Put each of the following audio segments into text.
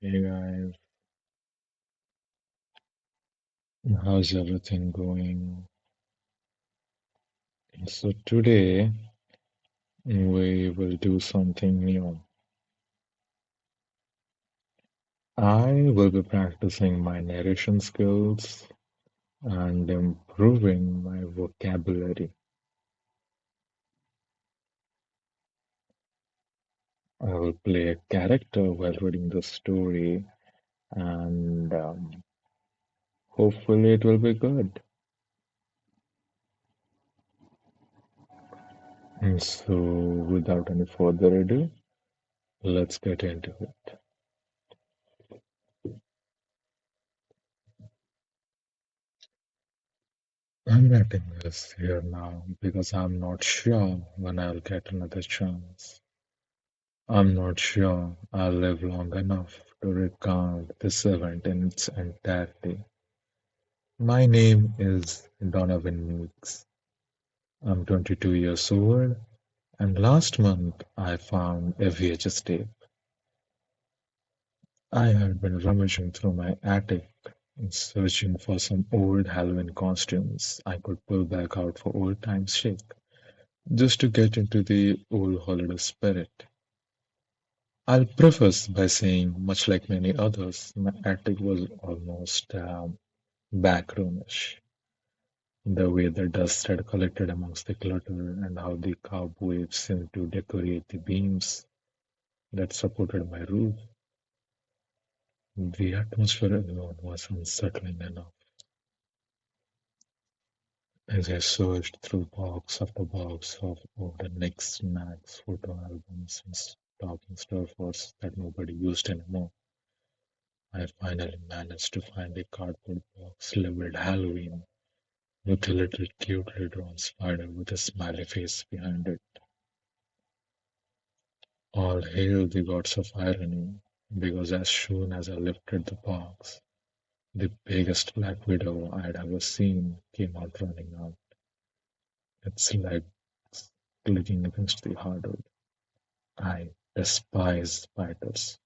Hey guys, how's everything going? So today we will do something new. I will be practicing my narration skills and improving my vocabulary. I will play a character while reading the story and hopefully it will be good. And so without any further ado, let's get into it. I'm writing this here now because I'm not sure when I'll get another chance. I'm not sure I'll live long enough to recount this event in its entirety. My name is Donovan Meeks. I'm 22 years old, and last month I found a VHS tape. I had been rummaging through my attic, searching for some old Halloween costumes I could pull back out for old time's sake, just to get into the old holiday spirit. I'll preface by saying, much like many others, my attic was almost backroomish. The way the dust had collected amongst the clutter and how the cobwebs seemed to decorate the beams that supported my roof. The atmosphere alone was unsettling enough. As I searched through box after box of the Knicks Snacks photo albums and stocking stuffers that nobody used anymore, I finally managed to find a cardboard box labeled Halloween with a little cutely drawn spider with a smiley face behind it. All hail the gods of irony, because as soon as I lifted the box, the biggest black widow I'd ever seen came out running out, its legs clicking against the hardwood. I despise spiders,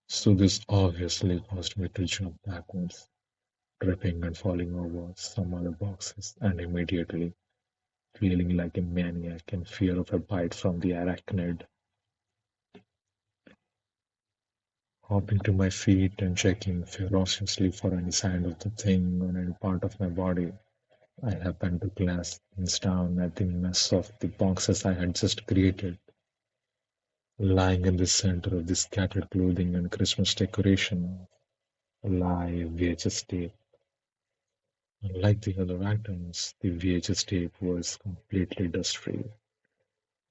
so this obviously caused me to jump backwards, tripping and falling over some other boxes, and immediately feeling like a maniac in fear of a bite from the arachnid. Hopping to my feet and checking ferociously for any sign of the thing on any part of my body, I happened to glance down at the mess of the boxes I had just created. Lying in the center of the scattered clothing and Christmas decoration lie a VHS tape. Unlike the other items, the VHS tape was completely dust-free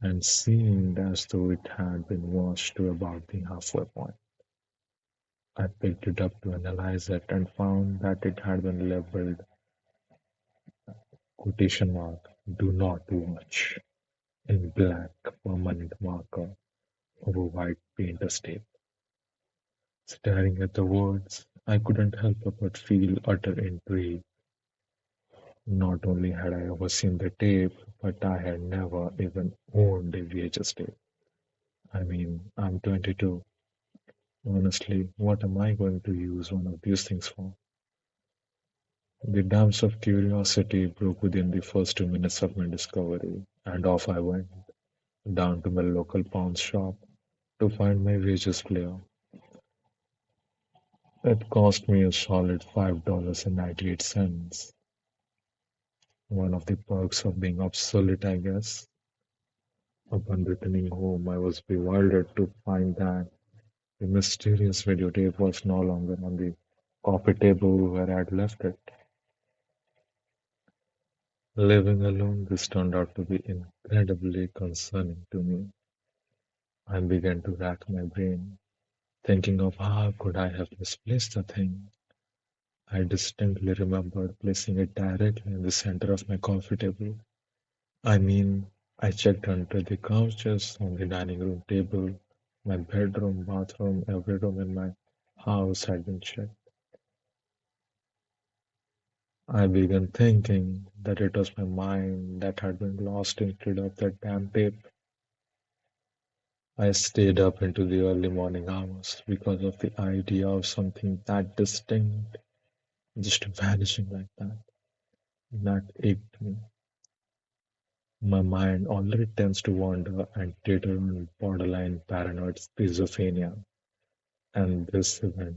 and seemed as though it had been washed to about the halfway point. I picked it up to analyze it and found that it had been labeled quotation mark "Do not watch" in black permanent marker over white painter's tape. Staring at the words, I couldn't help but feel utter intrigue. Not only had I ever seen the tape, but I had never even owned a VHS tape. I mean, I'm 22. Honestly, what am I going to use one of these things for? The dams of curiosity broke within the first 2 minutes of my discovery, and off I went, down to my local pawn shop to find my VHS player. It cost me a solid $5.98. One of the perks of being obsolete, I guess. Upon returning home, I was bewildered to find that the mysterious videotape was no longer on the coffee table where I had left it. Living alone, this turned out to be incredibly concerning to me. I began to rack my brain, thinking of how could I have misplaced the thing. I distinctly remembered placing it directly in the center of my coffee table. I mean, I checked under the couches, on the dining room table, my bedroom, bathroom, every room in my house had been checked. I began thinking that it was my mind that had been lost instead of that damn tape. I stayed up into the early morning hours because of the idea of something that distinct just vanishing like that. That ached me. My mind already tends to wander and teeter on borderline paranoid schizophrenia, and this event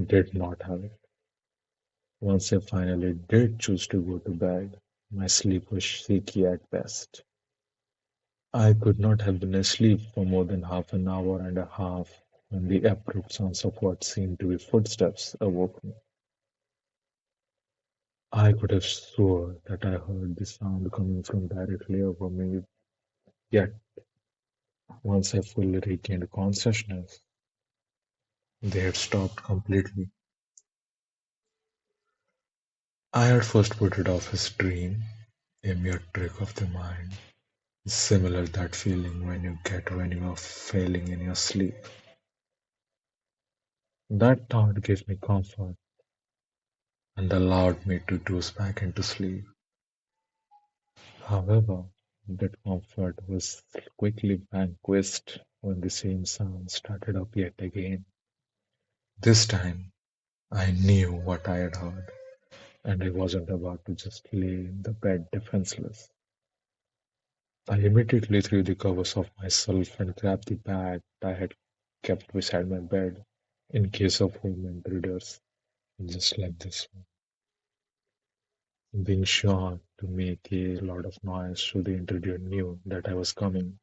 did not have it. Once I finally did choose to go to bed, my sleep was shaky at best. I could not have been asleep for more than half an hour and a half when the abrupt sounds of what seemed to be footsteps awoke me. I could have swore that I heard the sound coming from directly over me, yet once I fully regained consciousness, they had stopped completely. I had first put it off as dream, a mere trick of the mind, similar that feeling when you get when you are failing in your sleep. That thought gave me comfort and allowed me to doze back into sleep. However, that comfort was quickly vanquished when the same sound started up yet again. This time, I knew what I had heard, and I wasn't about to just lay in the bed defenseless. I immediately threw the covers off myself and grabbed the bag I had kept beside my bed in case of home intruders, just like this one. Being sure to make a lot of noise so the intruder knew that I was coming.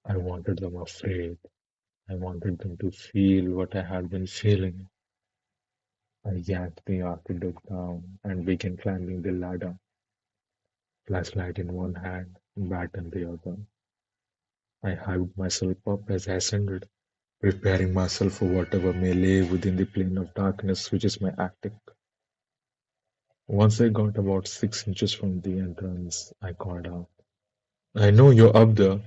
I wanted them afraid. I wanted them to feel what I had been feeling. I yanked the architect down and began climbing the ladder, flashlight in one hand, bat in the other. I hyped myself up as I ascended, preparing myself for whatever may lay within the plane of darkness which is my attic. Once I got about 6 inches from the entrance, I called out, I know you're up there.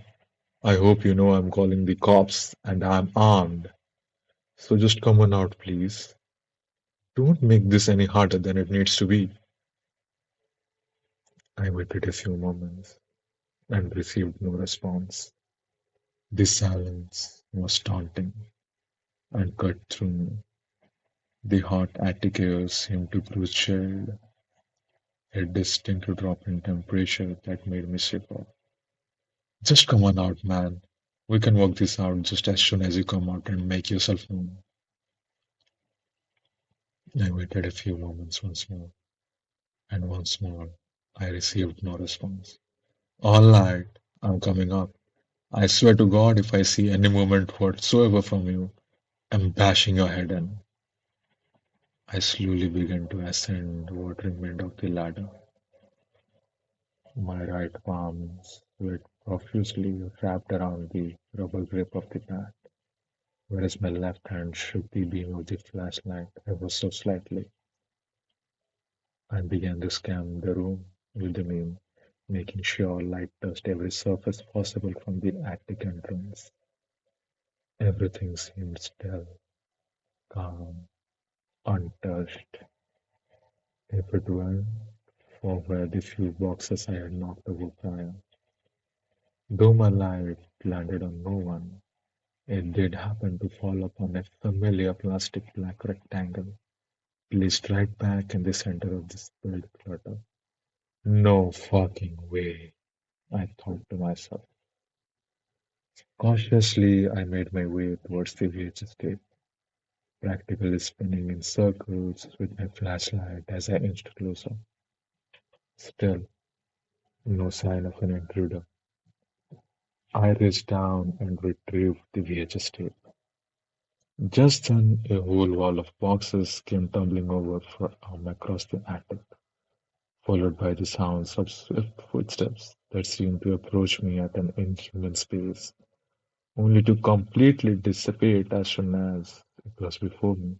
I hope you know I'm calling the cops and I'm armed. So just come on out, please. Don't make this any harder than it needs to be. I waited a few moments and received no response. The silence was taunting and cut through me. The hot attic air seemed to grow chilled, a distinct drop in temperature that made me shiver. Just come on out, man. We can work this out just as soon as you come out and make yourself known. I waited a few moments once more, and once more I received no response. All right, I'm coming up. I swear to God, if I see any movement whatsoever from you, I'm bashing your head in. I slowly began to ascend what remained of the ladder. My right palms were profusely wrapped around the rubber grip of the bat, whereas my left hand shook the beam of the flashlight ever so slightly. I began to scan the room with the beam, making sure light touched every surface possible from the attic entrance. Everything seemed still, calm, untouched. If it weren't for where the few boxes I had knocked over prior. Though my light landed on no one, it did happen to fall upon a familiar plastic black rectangle placed right back in the center of the spilled clutter. No fucking way, I thought to myself. Cautiously, I made my way towards the VHS tape, practically spinning in circles with my flashlight as I inched closer. Still, no sign of an intruder. I reached down and retrieved the VHS tape. Just then, a whole wall of boxes came tumbling over from across the attic, followed by the sounds of swift footsteps that seemed to approach me at an inhuman pace, only to completely dissipate as soon as it was before me.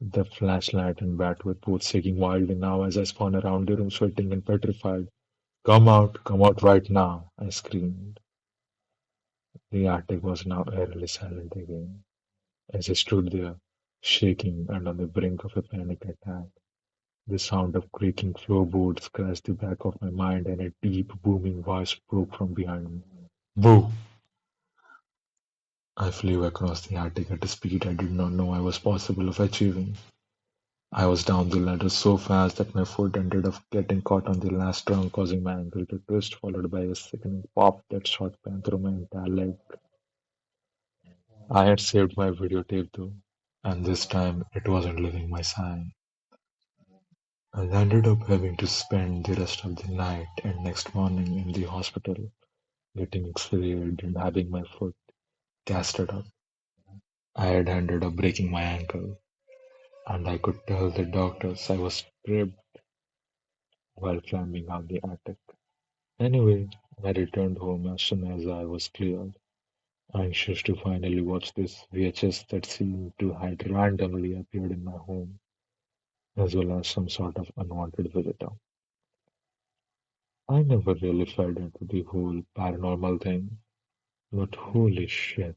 The flashlight and bat were both shaking wildly now as I spun around the room, sweating and petrified. Come out right now, I screamed. The attic was now eerily silent again, as I stood there, shaking and on the brink of a panic attack. The sound of creaking floorboards scratched the back of my mind, and a deep, booming voice broke from behind me. Boo! I flew across the attic at a speed I did not know I was possible of achieving. I was down the ladder so fast that my foot ended up getting caught on the last rung, causing my ankle to twist, followed by a sickening pop that shot pain through my entire leg. I had saved my videotape though, and this time it wasn't leaving my side. I ended up having to spend the rest of the night and next morning in the hospital, getting x-rayed and having my foot casted up. I had ended up breaking my ankle, and I could tell the doctors I was tripped while climbing out the attic. Anyway, I returned home as soon as I was cleared, anxious to finally watch this VHS that seemed to had randomly appeared in my home, as well as some sort of unwanted visitor. I never really fell into the whole paranormal thing, but holy shit,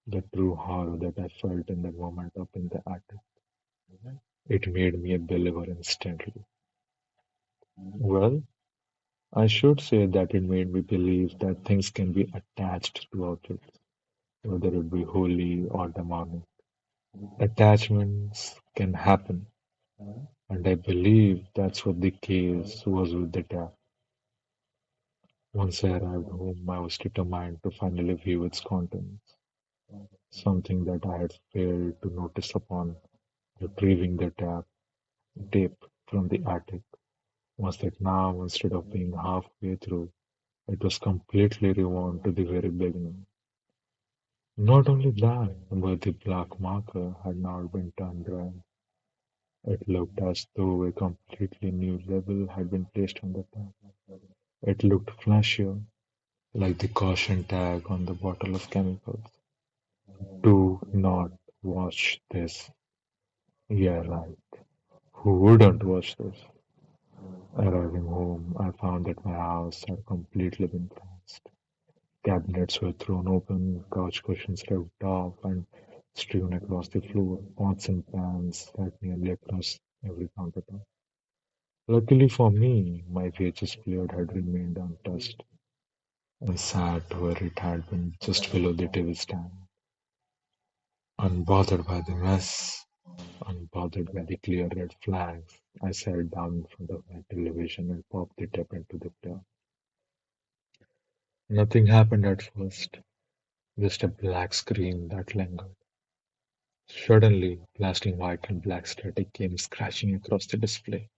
the true horror that I felt in the moment up in the attic. It made me a believer instantly. Well, I should say that it made me believe that things can be attached to objects, whether it be holy or demonic. Attachments can happen, and I believe that's what the case was with the tap. Once I arrived home, I was determined to finally view its contents, something that I had failed to notice upon retrieving the tape from the attic was that now, instead of being halfway through, it was completely rewound to the very beginning. Not only that, but the black marker had now been turned dry. It looked as though a completely new label had been placed on the top. It looked flashier, like the caution tag on the bottle of chemicals. Do not watch this. Yeah, right. Who wouldn't watch this? Arriving home, I found that my house had completely been trashed. Cabinets were thrown open, couch cushions ripped off and strewn across the floor, pots and pans sat nearly across every countertop. Luckily for me, my VHS player had remained untouched and sat where it had been just below the TV stand. Unbothered by the mess, unbothered by the clear red flags, I sat down in front of my television and popped the tape into the player. Nothing happened at first, just a black screen that lingered. Suddenly, blasting white and black static came scratching across the display.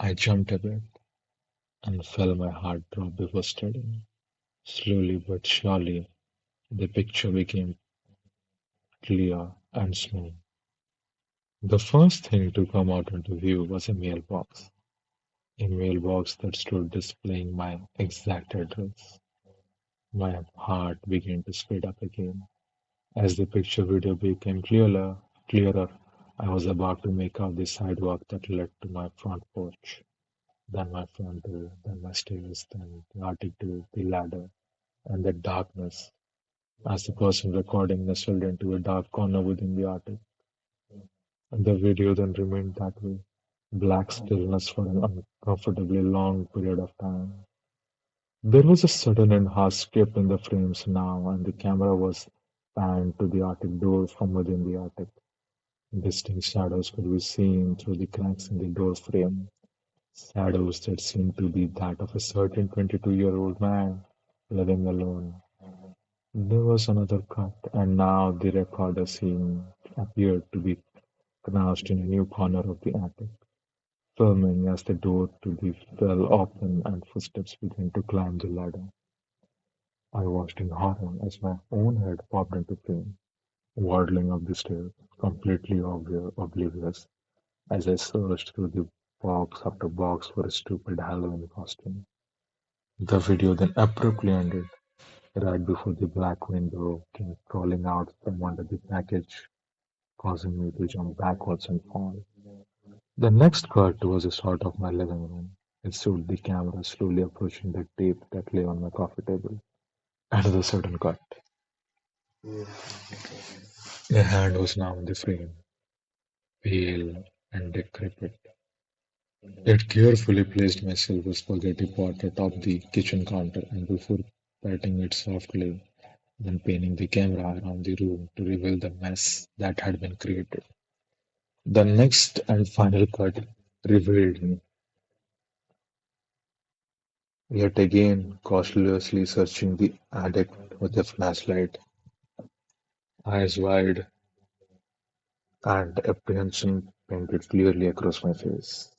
I jumped a bit and felt my heart drop before studying. Slowly but surely, the picture became clear and smooth. The first thing to come out into view was a mailbox that stood displaying my exact address. My heart began to speed up again. As the picture video became clearer, I was about to make out the sidewalk that led to my front porch, then my front door, then my stairs, then the attic door, the ladder, and the darkness as the person recording nestled into a dark corner within the attic. And the video then remained that way, black stillness for an uncomfortably long period of time. There was a sudden and harsh skip in the frames now, and the camera was panned to the attic door from within the attic. Distinct shadows could be seen through the cracks in the door frame, shadows that seemed to be that of a certain 22-year-old man living alone. There was another cut, and now the recorder scene appeared to be crouched in a new corner of the attic, filming as the door to the fell open and footsteps began to climb the ladder. I watched in horror as my own head popped into frame, waddling up the stairs, completely oblivious, as I searched through the box after box for a stupid Halloween costume. The video then abruptly ended, right before the black window came crawling out from under the package, causing me to jump backwards and fall. The next cut was a shot of my living room. It showed the camera slowly approaching the tape that lay on my coffee table. Another sudden cut. A hand was now in the frame, pale and decrepit. It carefully placed my silver spaghetti pot atop the kitchen counter, and before patting it softly, then panning the camera around the room to reveal the mess that had been created. The next and final cut revealed me, yet again cautiously searching the attic with a flashlight, eyes wide and apprehension painted clearly across my face.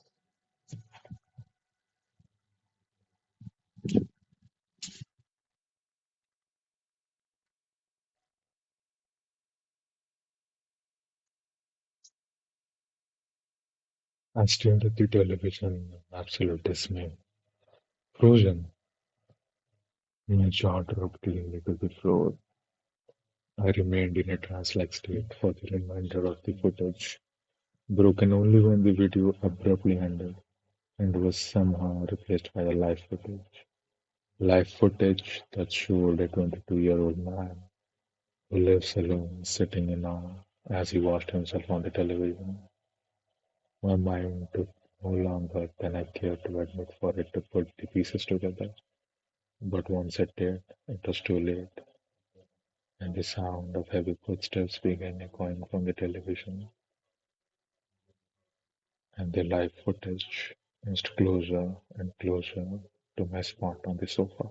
I stared at the television in absolute dismay. Frozen, my jaw dropped clearly to the floor. I remained in a trance-like state for the remainder of the footage, broken only when the video abruptly ended and was somehow replaced by a live footage. Live footage that showed a 22-year-old man who lives alone sitting in awe as he watched himself on the television. My mind took no longer than I cared to admit for it to put the pieces together. But once it did, it was too late, and the sound of heavy footsteps began echoing from the television, and the live footage inched closer and closer to my spot on the sofa.